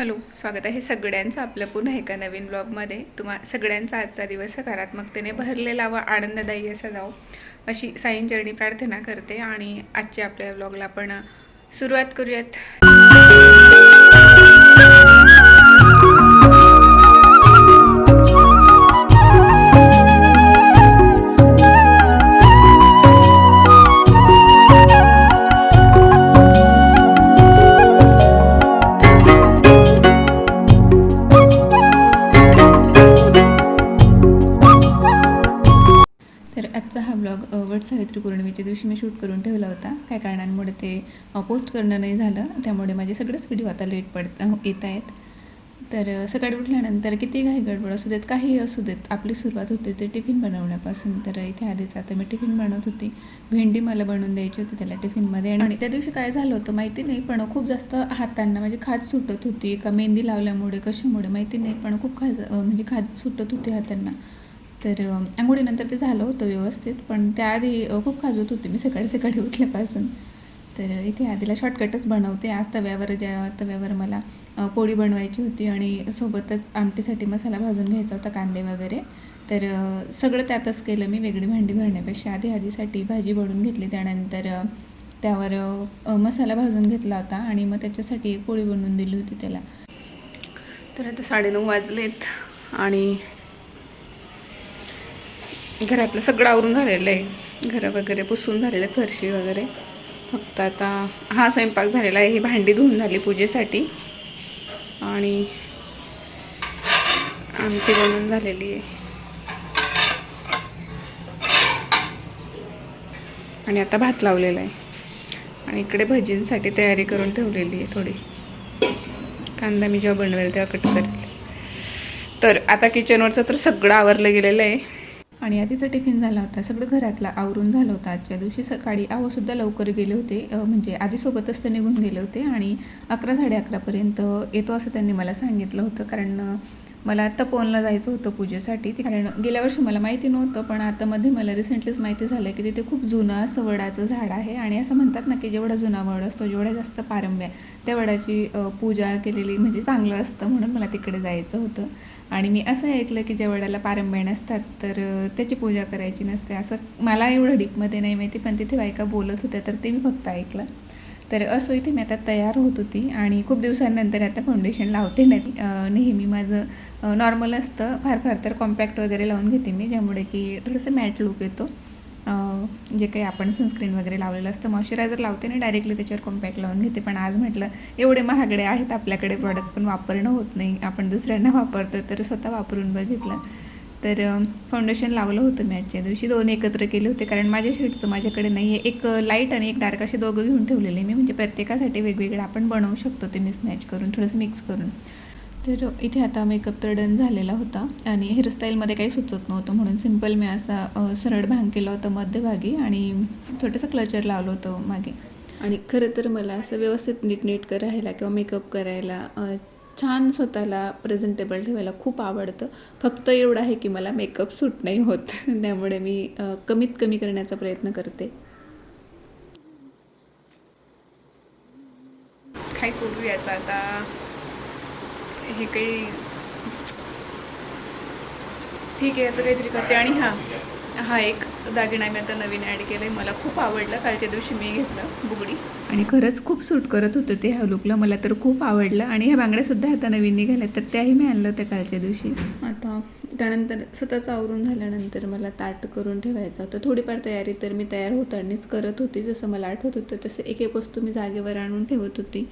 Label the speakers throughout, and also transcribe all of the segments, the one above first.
Speaker 1: Hello, स्वागत आहे सगळ्यांचं आपल्या पुन्हा एका नवीन ब्लॉगमध्ये. सगळ्यांचा आजचा दिवस सकारात्मकतेने भरलेला व आनंददायी असा जाऊ अशी साईंचरणी प्रार्थना करते. आणि आजच्या आपल्या ब्लॉगला आपण सुरुवात करूयात. तर आजचा हा ब्लॉग वट सावित्री पौर्णिमेच्या दिवशी मी शूट करून ठेवला होता. काय कारणांमुळे ते पोस्ट करणं नाही झालं, त्यामुळे माझे सगळेच व्हिडिओ आता लेट येत आहेत. तर सकाळी उठल्यानंतर किती काही गडबड असू देत, काही असू देत, आपली सुरुवात होते ते टिफिन बनवण्यापासून. तर इथे आधीच आता मी टिफिन बनवत होती. भेंडी मला बनवून द्यायची होती त्याला टिफिनमध्ये. आणि त्या दिवशी काय झालं होतं माहिती नाही, पण खूप जास्त हातांना माझी खाज सुटत होती. का मेहंदी लावल्यामुळे कशामुळे माहिती नाही, पण खूप खाज सुटत होती हातांना. तर आंघोळीनंतर ते झालं होतं व्यवस्थित, पण त्याआधी खूप खाजवत होते मी सकाळी उठल्यापासून. तर इथे आधीला शॉर्टकटच बनवते. आज तव्यावर मला पोळी बनवायची होती आणि सोबतच आमटीसाठी मसाला भाजून घ्यायचा होता, कांदे वगैरे. तर सगळं त्यातच केलं मी. वेगळी भांडी भरण्यापेक्षा आधीसाठी भाजी बनवून घेतली. त्यानंतर त्यावर मसाला भाजून घेतला होता आणि मग त्याच्यासाठी एक पोळी बनवून दिली होती त्याला. तर आता 9:30 वाजलेत आणि घरातलं सगळं आवरून झालेलं आहे. घरं वगैरे पुसून झालेलं आहे, फरशी वगैरे. फक्त आता हा स्वयंपाक झालेला आहे. ही भांडी धुवून झाली पूजेसाठी आणि आमटी बनवून झालेली आहे. आणि आता भात लावलेला आहे आणि इकडे भजींसाठी तयारी करून ठेवलेली आहे. थोडी कांदा मी जेव्हा बनवेल तेव्हा कट करेल. तर आता किचनवरचं तर सगळं आवरलं गेलेलं आहे. आणि आधीचा टिफिन झाला होता, सगळं घरातलं आवरून झालं होतं. आजच्या दिवशी सकाळी सुद्धा लवकर गेले होते, म्हणजे आधीसोबतच ते निघून गेले होते आणि 11-11:30पर्यंत येतो असं त्यांनी मला सांगितलं होतं. कारण मला तपोवनला जायचं होतं पूजेसाठी. कारण गेल्या वर्षी मला माहिती नव्हतं, पण आता मध्ये मला रिसेंटलीच माहिती झालं की तिथे खूप जुनं असं वडाचं झाड आहे. आणि असं म्हणतात ना की जेवढा जुना वड असतो, जेवढ्या जास्त पारंब्या, त्या वडाची पूजा केलेली म्हणजे चांगलं असतं. म्हणून मला तिकडे जायचं होतं. आणि मी असं ऐकलं की ज्या वडाला पारंब्या नसतात तर त्याची पूजा करायची नसते. असं मला एवढं डीपमध्ये नाही माहिती, पण तिथे बायका बोलत होत्या तर ते मी फक्त ऐकलं. तर असं इथे मी आता तयार होत होती आणि खूप दिवसांनंतर आता फाउंडेशन लावते. नाही नेहमी माझं नॉर्मल असतं, फार तर कॉम्पॅक्ट वगैरे लावून घेते मी, ज्यामुळे की थोडंसं मॅट लुक येतो. जे काही आपण सनस्क्रीन वगैरे लावलेलं असतं, मॉइश्चरायझर लावते आणि डायरेक्टली त्याच्यावर कॉम्पॅक्ट लावून घेते. पण आज म्हटलं एवढे महागडे आहेत आपल्याकडे प्रॉडक्ट, पण वापरणं होत नाही, आपण दुसऱ्यांना वापरतो, तर स्वतः वापरून बघितलं. तर फाउंडेशन लावलं होतं मी आजच्या दिवशी. 2 एकत्र केले होते, कारण माझ्या शेडचं माझ्याकडे नाही आहे. एक लाईट आणि एक डार्क असे दोघं घेऊन ठेवलेले मी, म्हणजे प्रत्येकासाठी वेगवेगळं आपण बनवू शकतो ते मिसमॅच करून, थोडंसं मिक्स करून. तर इथे आता मेकअप तर डन झालेला होता आणि हेअरस्टाईलमध्ये काही सुचत नव्हतं, म्हणून सिम्पल मी असा सरळ भांग केला होता मध्यभागी आणि छोटंसं क्लचर लावलं होतं मागे. आणि खरं तर मला असं व्यवस्थित नीटनेटकं राहायला किंवा मेकअप करायला, छान स्वतःला प्रेझेंटेबल ठेवायला खूप आवडतं. फक्त एवढं आहे की मला मेकअप सूट नाही होत, त्यामुळे मी कमीत कमी करण्याचा प्रयत्न करते. काय करू याचं आता, हे काही ठीक आहे, याचं काहीतरी करते. आणि हा एक दागिना मी आता नवीन ॲड केलं आहे, मला खूप आवडलं. कालच्या दिवशी मी घेतलं बुगडी आणि खरंच खूप सूट करत होतं ते ह्या लुकला, मला तर खूप आवडलं. आणि ह्या बांगड्यासुद्धा आता नवीन निघाल्या, तर त्याही मी आणलं होतं कालच्या दिवशी. आता त्यानंतर स्वतःचं आवरून झाल्यानंतर मला ताट करून ठेवायचं होतं. थोडीफार तयारी तर मी तयार होतानाच करत होती, जसं मला आठवत होतं तसं एक एक वस्तू मी जागेवर आणून ठेवत होती.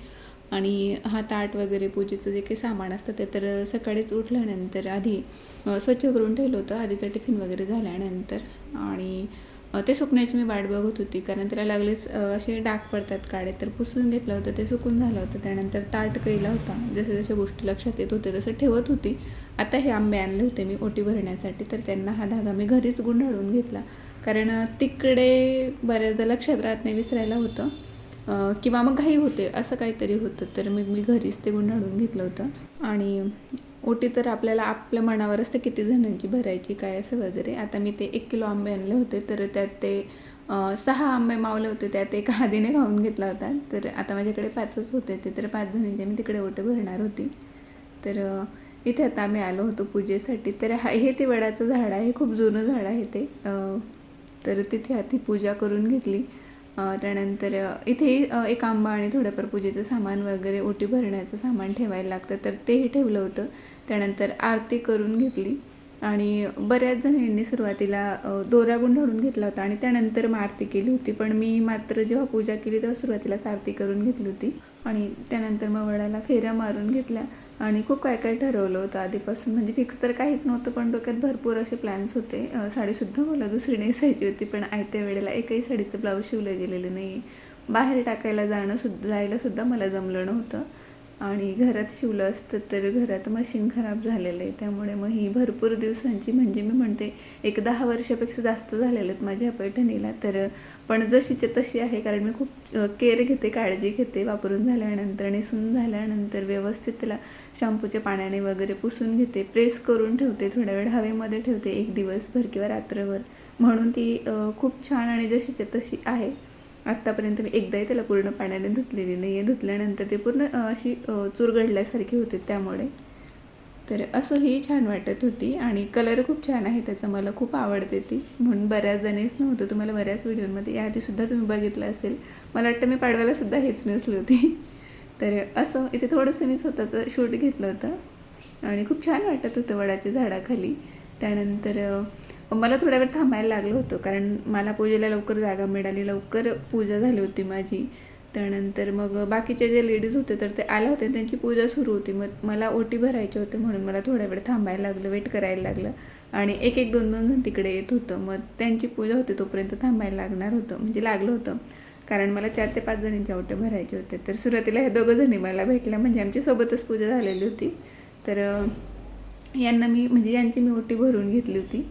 Speaker 1: आणि हा ताट वगैरे पूजेचं जे काही सामान असतं ते तर सकाळीच उठल्यानंतर आधी स्वच्छ करून ठेवलं होतं, आधीचा टिफिन वगैरे झाल्यानंतर. आणि ते सुकण्याची मी वाट बघत होती, कारण त्याला लागलेच असे डाग पडतात काळे. तर पुसून घेतलं होतं, ते सुकून झालं होतं. त्यानंतर ताट केला होता, जसे जसे गोष्टी लक्षात येत होते तसं ठेवत होती. आता हे आंबे आणले होते मी ओटी भरण्यासाठी, तर त्यांना हा धागा मी घरीच गुंडाळून घेतला, कारण तिकडे बऱ्याचदा लक्षात राहत नाही, विसरायला होतं किंवा मग घाई होते, असं काहीतरी होतं. तर मग मी घरीच ते गुंडाळून घेतलं होतं. आणि ओटी तर आपल्याला आपल्या मनावर असतं किती जणांची भरायची काय असं वगैरे. आता मी ते 1 किलो आंबे आणले होते, तर त्यात ते 6 आंबे मावले होते, त्यात एक आधीने खाऊन घेतला होता. तर आता माझ्याकडे 5च होते ते, तर 5 जणींचे मी तिकडे ओटे भरणार होती. तर इथे आता आम्ही आलो होतो पूजेसाठी. तर हे ते वडाचं झाड आहे, खूप जुनं झाड आहे ते. तर तिथे आधी पूजा करून घेतली. त्यानंतर इथेही एक आंबा आणि थोडंफार पूजेचं सामान वगैरे, ओटी भरण्याचं सामान ठेवायला लागतं, तर तेही ठेवलं होतं. त्यानंतर आरती करून घेतली आणि बऱ्याच जणांनी सुरुवातीला दोरा गुंडाळून घेतला होता आणि त्यानंतर मग आरती केली होती. पण मी मात्र जेव्हा पूजा केली तेव्हा सुरुवातीलाच आरती करून घेतली होती आणि त्यानंतर मग वडाला फेऱ्या मारून घेतल्या. आणि खूप काय काय ठरवलं होतं आधीपासून, म्हणजे फिक्स तर काहीच नव्हतं, पण डोक्यात भरपूर असे प्लॅन्स होते. साडीसुद्धा मला दुसरी नेसायची होती, पण आयत्या वेळेला एकही साडीचं ब्लाऊज शिवलं गेलेलं नाही. बाहेर टाकायला जायलासुद्धा मला जमलं नव्हतं आणि घरात शिवलं असतं तर घरात मशीन खराब झालेलं आहे. त्यामुळे मग ही भरपूर दिवसांची, म्हणजे मी म्हणते एक 10 वर्षापेक्षा जास्त झालेलं आहेत माझ्या पैठणीला. तर पण जशीच्या तशी आहे, कारण मी खूप केअर घेते, काळजी घेते. वापरून झाल्यानंतर, नेसून झाल्यानंतर व्यवस्थित त्याला शॅम्पूच्या पाण्याने वगैरे पुसून घेते, प्रेस करून ठेवते, थोड्या वेळ हवेमध्ये ठेवते, एक दिवसभर किंवा रात्रभर, म्हणून ती खूप छान आणि जशीच्या तशी आहे. आत्तापर्यंत मी एकदाही त्याला पूर्ण पाण्याने धुतलेली नाही आहे. धुतल्यानंतर ते पूर्ण अशी चुरगडल्यासारखी होते त्यामुळे. तर असं ही छान वाटत होती आणि कलर खूप छान आहे त्याचा, मला खूप आवडते ती, म्हणून बऱ्याच जणीच नव्हतं. तुम्हाला बऱ्याच व्हिडिओमध्ये याआधीसुद्धा तुम्ही बघितलं असेल. मला वाटतं मी पाडव्यालासुद्धा हेच नेसली होती. तर असं इथे थोडंसं मी स्वतःचं शूट घेतलं होतं आणि खूप छान वाटत होतं वडाच्या झाडाखाली. त्यानंतर मला थोड्या वेळ थांबायला लागलं होतं, कारण मला पूजेला लवकर जागा मिळाली, लवकर पूजा झाली होती माझी. त्यानंतर मग बाकीचे जे लेडीज होते तर ते आले होते, त्यांची पूजा सुरू होती. मग मला ओटी भरायची होते, म्हणून मला थोड्या वेळ थांबायला लागलं, वेट करायला लागलं आणि एक 2 जण तिकडे येत होतं. मग त्यांची पूजा होती तोपर्यंत थांबायला लागणार होतं, म्हणजे लागलं होतं, कारण मला 4 ते 5 जणींच्या ओटे भरायचे होते. तर सुरुवातीला हे 2 जणी मला भेटल्या, म्हणजे आमची सोबतच पूजा झालेली होती. तर यांची मी ओटी भरून घेतली होती.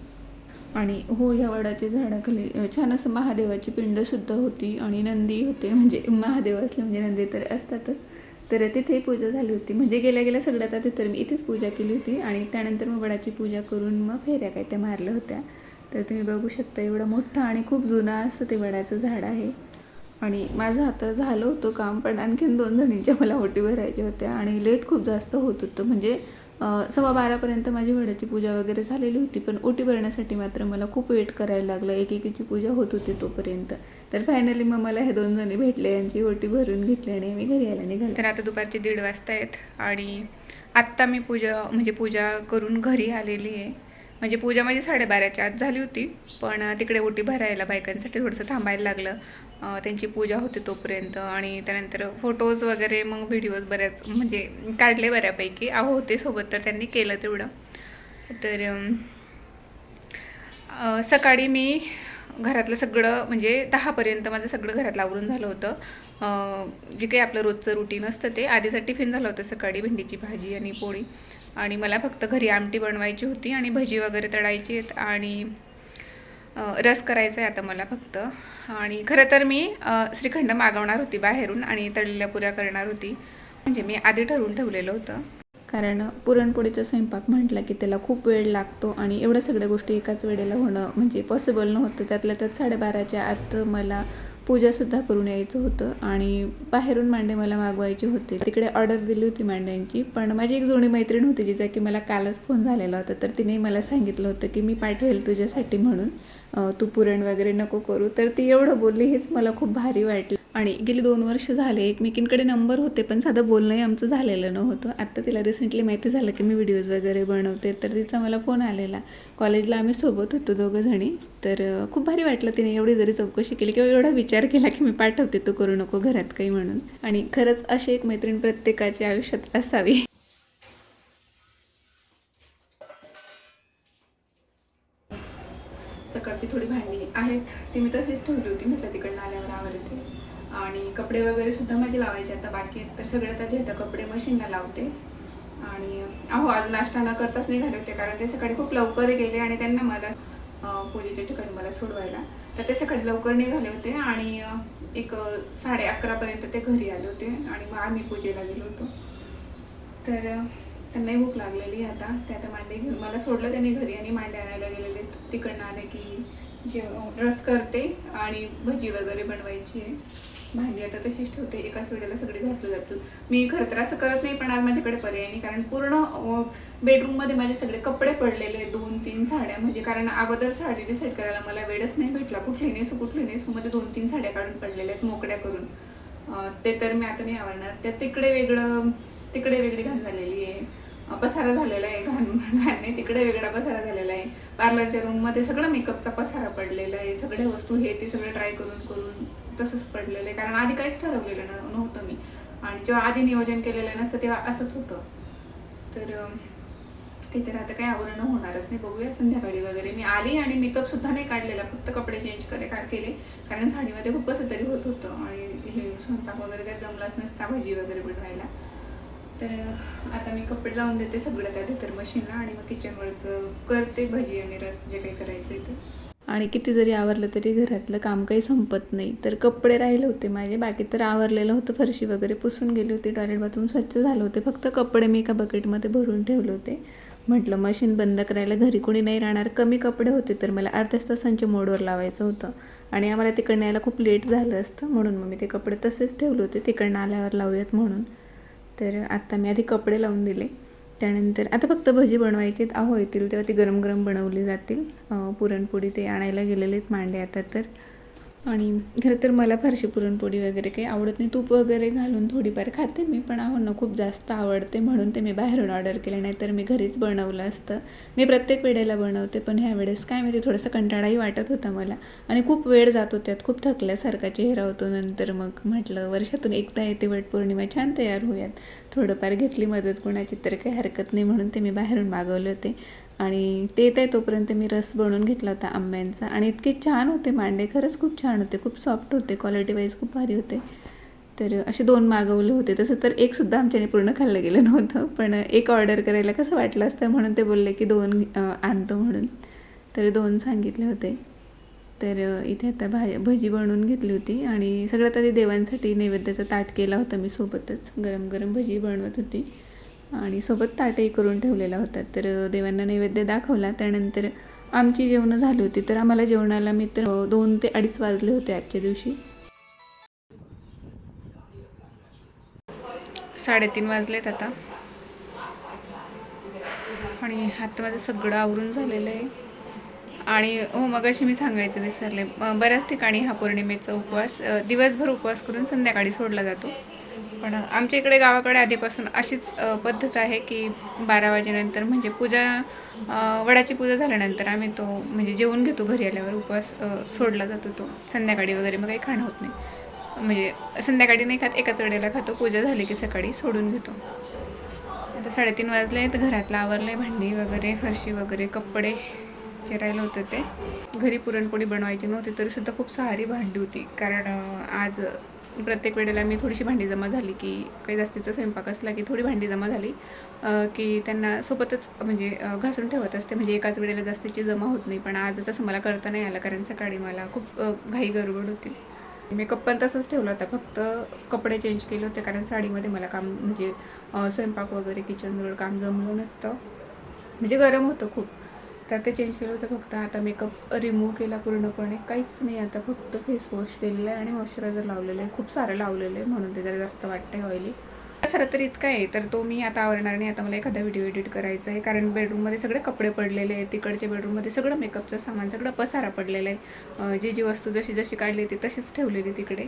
Speaker 1: आणि हो, ह्या वडाच्या झाडाखाली छान असं महादेवाची पिंडसुद्धा होती आणि नंदी होते, म्हणजे महादेव असले म्हणजे नंदी तर असतातच. तर तिथेही पूजा झाली होती, म्हणजे गेल्या सगळ्यात आधी तर मी इथेच पूजा केली होती आणि त्यानंतर मग वडाची पूजा करून मग फेऱ्या काय त्या मारल्या होत्या. तर तुम्ही बघू शकता, एवढं मोठं आणि खूप जुनं असं ते वडाचं झाड आहे. आणि माझं आता झालं होतं काम, पण आणखीन 2 जणींच्या मला ओटी भरायच्या होत्या आणि लेट खूप जास्त होत होतं, म्हणजे 12:15पर्यंत माझी वडाची पूजा वगैरे झालेली होती. पण ओटी भरण्यासाठी मात्र मला खूप वेट करायला लागलं, एकेकीची पूजा होत होती तोपर्यंत. तर फायनली मग मला हे 2 जणी भेटले, यांची ओटी भरून घेतली आणि मी घरी यायला निघाले. तर आता दुपारचे 1:30 वाजता आहेत आणि आत्ता मी पूजा करून घरी आलेली आहे. म्हणजे पूजा माझी 12:30च्या आत झाली होती, पण तिकडे ओटी भरायला बायकांसाठी थोडंसं थांबायला लागलं, त्यांची पूजा होती तोपर्यंत. आणि त्यानंतर फोटोज वगैरे मग व्हिडिओज बऱ्याच म्हणजे काढले बऱ्यापैकी. होते सोबत तर त्यांनी केलं तेवढं. तर सकाळी मी घरातलं सगळं, म्हणजे 10पर्यंत माझं सगळं घरातलं आवरून झालं होतं. जे काही आपलं रोजचं रुटीन असतं ते. आधीचा टिफिन झालं होतं सकाळी, भेंडीची भाजी आणि पोळी, आणि मला फक्त घरी आमटी बनवायची होती आणि भजी वगैरे तळायची आहेत आणि रस करायचा आहे आता मला फक्त. आणि खरं तर मी श्रीखंड मागवणार होती बाहेरून आणि तळलेल्या पुऱ्या करणार होती, म्हणजे मी आधी ठरवून ठेवलेलं होतं. कारण पुरणपोळीचा स्वयंपाक म्हटलं की त्याला खूप वेळ लागतो आणि एवढ्या सगळ्या गोष्टी एकाच वेळेला होणं म्हणजे पॉसिबल नव्हतं. त्यातल्या त्यात 12:30च्या आत मला पूजासुद्धा करून यायचं होतं आणि बाहेरून मांडे मला मागवायचे होते. तिकडे ऑर्डर दिली होती मांड्यांची, पण माझी एक जुनी मैत्रीण होती जिचा की मला कालच फोन झालेला होता. तर तिने मला सांगितलं होतं की मी पाठवेल तुझ्यासाठी म्हणून, तू पुरण वगैरे नको करू. तर ती एवढं बोलली, हेच मला खूप भारी वाटलं. आणि गेली 2 वर्ष झाले एकमेकींकडे नंबर होते, पण साधं बोलणंही आमचं झालेलं नव्हतं. आत्ता तिला रिसेंटली माहिती झालं की मी व्हिडिओज वगैरे बनवते, तर तिचा मला फोन आलेला. कॉलेजला आम्ही सोबत होतो 2 जणी. तर खूप भारी वाटलं तिने एवढी जरी चौकशी केली किंवा एवढा विचार केला की मी पाठवते, तू करू नको घरात काही म्हणून. आणि खरंच अशी एक मैत्रीण प्रत्येकाच्या आयुष्यात असावी. सकाळची थोडी भांडी आहेत ती मी तशीच ठेवली होती, म्हटलं तिकडनं आल्यावर आवरते. आणि कपडे वगैरे सुद्धा माझे लावायचे आता बाकी आहेत. तर सगळ्यात आधी आता कपडे मशीनला लावते. आणि आज नाश्ता न करताच निघाले होते, कारण ते सकाळी खूप लवकर गेले आणि त्यांना मला पूजेच्या ठिकाणी मला सोडवायला. तर ते सकाळी लवकर निघाले होते आणि एक 11:30पर्यंत ते घरी आले होते आणि मग आम्ही पूजेला गेलो होतो. तर त्यांनाही भूक लागलेली आता. ते आता मांडे घेऊन मला सोडलं त्यांनी घरी आणि मांडे आणायला गेलेले. तिकडनं आले की रस करते आणि भजी वगैरे बनवायची आहे. भांडी आता तशीच ठेवते, एकाच वेळेला सगळे घासले जातील. मी खरं तर असं करत नाही, पण आज माझ्याकडे पर्याय नाही, कारण पूर्ण बेडरूममध्ये माझे सगळे कपडे पडलेले, 2-3 साड्या, म्हणजे कारण अगोदर साडी डिसाईड करायला मला वेळच नाही भेटला, कुठली नेसू मध्ये 2-3 साड्या काढून पडलेल्या आहेत मोकड्या करून. ते तर मी आता नाही आवडणार. त्या तिकडे वेगळी घाण झालेली आहे, पसारा झालेला आहे, घाण नाही, तिकडे वेगळा पसारा झालेला आहे. पार्लरच्या रूममध्ये सगळं मेकअपचा पसारा पडलेला आहे, सगळ्या वस्तू हे ते सगळं ट्राय करून तसंच पडलेलं आहे, कारण आधी काहीच ठरवलेलं नव्हतं मी, आणि जेव्हा आधी नियोजन केलेलं नसतं तेव्हा असंच होतं. तर ते तर आता काही आवरणं होणारच नाही, बघूया संध्याकाळी वगैरे. मी आली आणि मेकअप सुद्धा नाही काढलेला, फक्त कपडे चेंज केले, कारण साडीमध्ये खूप कसं तरी होत होतं आणि हे स्वयंपाक वगैरे काय जमलाच नसता भजी वगैरे बनवायला. तर आता मी कपडे लावून देते सगळं त्या तर मशीनला, आणि मग किचनवरचं करते भजी आणि रस जे काही करायचं आहे ते. आणि किती जरी आवरलं तरी घरातलं काम काही संपत नाही. तर कपडे राहिले होते माझे, बाकी तर आवरलेलं होतं, फरशी वगैरे पुसून गेली होती, टॉयलेट बाथरूम स्वच्छ झालं होते, फक्त कपडे मी एका बकेटमध्ये भरून ठेवले होते. म्हटलं मशीन बंद करायला घरी कोणी नाही राहणार, कमी कपडे होते तर मला अर्ध्याच तासांच्या मोडवर लावायचं होतं, आणि आम्हाला तिकडनं यायला खूप लेट झालं असतं, म्हणून मग मी ते कपडे तसेच ठेवले होते, तिकडनं आल्यावर लावूयात म्हणून. तर आता मी आधी कपडे लावून दिले, त्यानंतर आता फक्त भजी बनवायची आहेत. आहो येतील तेव्हा ती गरम गरम बनवली जातील. पुरणपोळी ते आणायला गेलेले आहेत मांडे आता तर. आणि खरं तर मला फारशी पुरणपोळी वगैरे काही आवडत नाही, तूप वगैरे घालून थोडीफार खाते मी, पण ना खूप जास्त आवडते म्हणून ते मी बाहेरून ऑर्डर केलं, नाही तर मी घरीच बनवलं असतं. मी प्रत्येक वेळेला बनवते, पण ह्या वेळेस काय माहिती थोडंसं कंटाळाही वाटत होता मला, आणि खूप वेळ जातो त्यात, खूप थकल्यासारखा चेहरा होतो. नंतर मग म्हटलं वर्षातून एकदा येते वटपौर्णिमा, छान तयार होऊयात, थोडंफार घेतली मदत कोणाची तर काही हरकत नाही, म्हणून ते मी बाहेरून मागवले होते. आणि ते येत आहे तोपर्यंत मी रस बनवून घेतला होता आंब्यांचा, आणि इतके छान होते मांडे, खरंच खूप छान होते, खूप सॉफ्ट होते, क्वालिटी वाईज खूप भारी होते. तर असे 2 मागवले होते. तसं तर एकसुद्धा आमच्याने पूर्ण खाल्लं गेलं नव्हतं, पण एक ऑर्डर करायला कसं वाटलं असतं म्हणून ते बोलले की 2 आणतो म्हणून, तर 2 सांगितले होते. तर इथे आता भजी बनवून घेतली होती, आणि सगळ्यात आधी देवांसाठी नैवेद्याचा ताट केला होता मी, सोबतच गरम गरम भजी बनवत होती, आणि सोबत ताटही करून ठेवलेला होता. तर देवांना नैवेद्य दाखवला, त्यानंतर आमची जेवणं झाली होती. तर आम्हाला जेवणाला मित्र 2 ते 2:30 वाजले होते आजच्या दिवशी. 3:30 वाजलेत आता, आणि आता माझं सगळं आवरून झालेलं आहे. आणि मगाशी मी सांगायचं विसरले, बऱ्याच ठिकाणी हा पौर्णिमेचा उपवास दिवसभर उपवास करून संध्याकाळी सोडला जातो, पण आमच्या इकडे गावाकडे आधीपासून अशीच पद्धत आहे की 12 वाजेनंतर, म्हणजे वडाची पूजा झाल्यानंतर आम्ही तो म्हणजे जेवून घेतो, घरी आल्यावर उपवास सोडला जातो तो. संध्याकाळी वगैरे मग काही खाणं होत नाही, म्हणजे संध्याकाळी नाही खात, एकाच वेळेला खातो, पूजा झाली की सकाळी सोडून घेतो. आता 3:30 वाजले आहेत, घरातलं आवरले, भांडी वगैरे, फरशी वगैरे, कपडे जे राहिलं होतं ते. घरी पुरणपोळी बनवायची नव्हती तरीसुद्धा खूप सारी भांडी होती, कारण आज प्रत्येक वेळेला मी थोडीशी भांडी जमा झाली की, काही जास्तीचा स्वयंपाक असला की थोडी भांडी जमा झाली की त्यांना सोबतच म्हणजे घासून ठेवत असते, म्हणजे एकाच वेळेला जास्तीची जमा होत नाही. पण आज तसं मला करता नाही आलं, कारण सकाळी मला खूप घाई गडबड होती. मेकअप पण तसंच ठेवला होता, फक्त कपडे चेंज केले होते, कारण साडीमध्ये मला काम म्हणजे स्वयंपाक वगैरे किचनजवळ काम जमलं नसतं, म्हणजे गरम होतं खूप, तर ते चेंज केलं होतं फक्त. आता मेकअप रिमूव्ह केला पूर्णपणे, काहीच नाही, आता फक्त फेस वॉश केलेलं आहे आणि मॉइश्चरायझर लावलेलं आहे, खूप सारं लावलेलं आहे म्हणून ते जरा जास्त वाटतं आहे ऑइली. सर तर इतकं आहे, तर तो मी आता आवरणार नाही. आता मला एखादा व्हिडिओ एडिट करायचा आहे, कारण बेडरूममध्ये सगळे कपडे पडलेले आहेत, तिकडच्या बेडरूममध्ये सगळं मेकअपचं सामान, सगळं पसारा पडलेलं आहे, जी वस्तू जशी जशी काढली ती तशीच ठेवलेली तिकडे.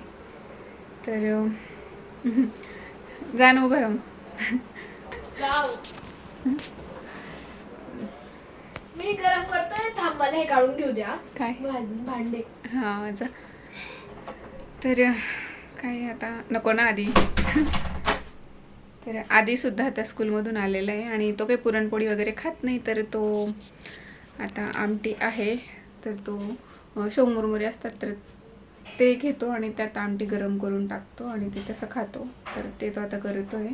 Speaker 1: तर जाणं उभं राहून
Speaker 2: मी गरम करतोय, थांबायला हे काढून घेऊ द्या.
Speaker 1: काय
Speaker 2: भांडे?
Speaker 1: हां जा. तर काय आता नको ना आधी. तर आधीसुद्धा आता स्कूलमधून आलेला आहे, आणि तो काही पुरणपोळी वगैरे खात नाही, तर तो आता आमटी आहे, तर तो शेवमुरमुरे असतात तर ते घेतो, आणि त्यात आमटी गरम करून टाकतो, आणि ते तसं खातो. तर ते तो आता करतोय.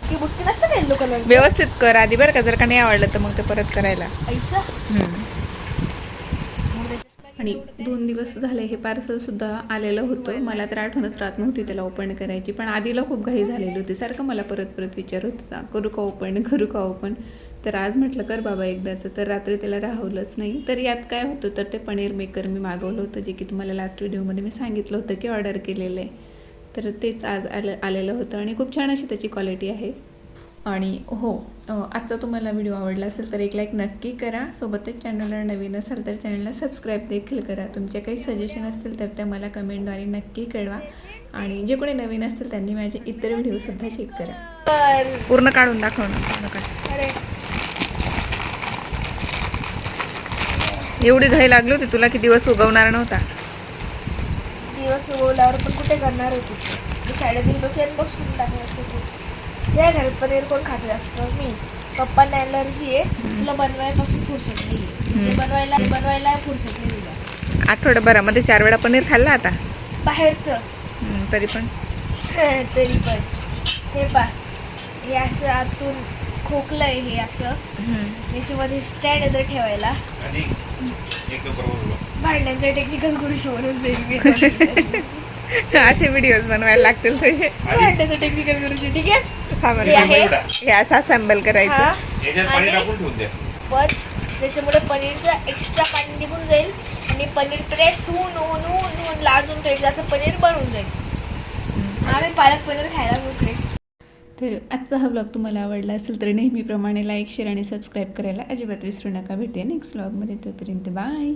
Speaker 2: की बुट्टी नसतं का येलो कलर?
Speaker 1: व्यवस्थित कर आधी बरं का, जर का नाही आवडलं तर मग ते परत करायला.
Speaker 2: ऐसा
Speaker 1: आणि 2 दिवस झाले हे पार्सलसुद्धा आलेलं होतं. मला तर आठवणच राहत नव्हती त्याला ओपन करायची. पण आधीला खूप घाई झालेली होती. सारखं मला परत परत विचारत होता, करू का ओपन. तर आज म्हटलं कर बाबा एकदाचं. तर रात्री त्याला राहवलंच नाही. तर यात काय होतं तर ते पनीर मेकर मी मागवलं होतं, जे की तुम्हाला लास्ट व्हिडिओमध्ये मी सांगितलं होतं की ऑर्डर केलेलं आहे. तर तेच आज आलेलं होतं आणि खूप छान अशी त्याची क्वालिटी आहे. आणि हो, आजचा तुम्हाला व्हिडिओ आवडला असेल तर एक लाईक नक्की करा. सोबतच चॅनलला नवीन असाल तर चॅनलला सबस्क्राईब देखील करा. तुमचे काही सजेशन असतील तर त्या मला कमेंटद्वारे नक्की कळवा. आणि जे कोणी नवीन असतील त्यांनी माझे इतर व्हिडिओसुद्धा चेक करा.
Speaker 2: तर
Speaker 1: पूर्ण काढून दाखव ना, पूर्ण काढ.
Speaker 2: अरे
Speaker 1: एवढी घाई लागली होती तुला की दिवस उगवणार नव्हता.
Speaker 2: दिवस उगवल्यावर पण कुठे करणार होती मी शाळेतील लोक बॉक्स करून टाकले असते तू या घरात पनीर कोण खात असतं मी पप्पांना ॲलर्जी आहे तुला बनवायपासून फुरसत नाही म्हणजे बनवायला फुरसत नाही तुला
Speaker 1: आठवड्याभरामध्ये 4 वेळा पनीर खाल्ला आता.
Speaker 2: बाहेरचं
Speaker 1: तरी पण
Speaker 2: तरी पण हे पा हे असं आतून खोकलंय हे असं याच्यामध्ये स्टँड आहे तर ठेवायला भांड्यांचा टेक्निकल गुरुशी म्हणून जाईल मी
Speaker 1: असे व्हिडिओज बनवायला लागतील तसे.
Speaker 2: भांड्याचा टेक्निकल गुरुशी ठीक आहे
Speaker 1: सामान
Speaker 2: हे आहे.
Speaker 1: हे असं असेंबल करायचं.
Speaker 2: हा.
Speaker 3: याच्यात पाणी टाकून ठेवून द्या.
Speaker 2: पण त्याच्यामुळे पनीरचं एक्स्ट्रा पाणी निघून जाईल आणि पनीर प्रेस होऊन लाजून तो एकदाचं पनीर बनून जाईल. आम्ही पालक पनीर खायला मोकळे.
Speaker 1: तर आजचा हा व्लॉग तुम्हाला आवडला असेल तर नेहमीप्रमाणे लाईक शेअर आणि सबस्क्राईब करायला अजिबात विसरू नका. भेटूया नेक्स्ट व्लॉगमध्ये. तोपर्यंत बाय.